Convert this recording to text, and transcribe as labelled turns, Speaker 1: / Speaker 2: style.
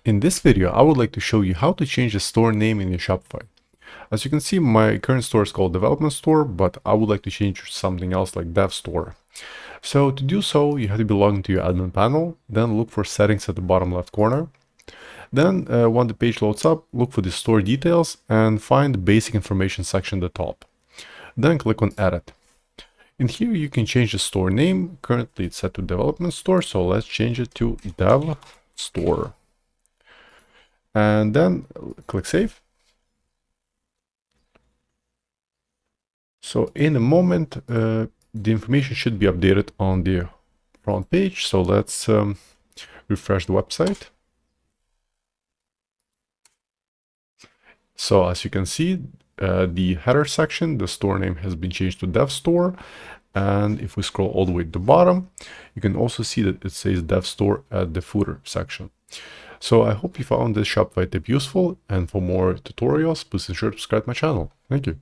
Speaker 1: In this video, I would like to show you how to change the store name in your Shopify. As you can see, my current store is called Development Store, but I would like to change to something else like Dev Store. So to do so, you have to be logged into your admin panel, then look for settings at the bottom left corner. Then when the page loads up, look for the store details and find the basic information section at the top. Then click on Edit. In here, you can change the store name. Currently, it's set to Development Store, so let's change it to Dev Store. And then click Save. So in a moment, the information should be updated on the front page. So let's refresh the website. So as you can see, the header section, the store name has been changed to Dev Store. And if we scroll all the way to the bottom, you can also see that it says Dev Store at the footer section. So I hope you found this Shopify tip useful, and for more tutorials, please ensure to subscribe to my channel. Thank you.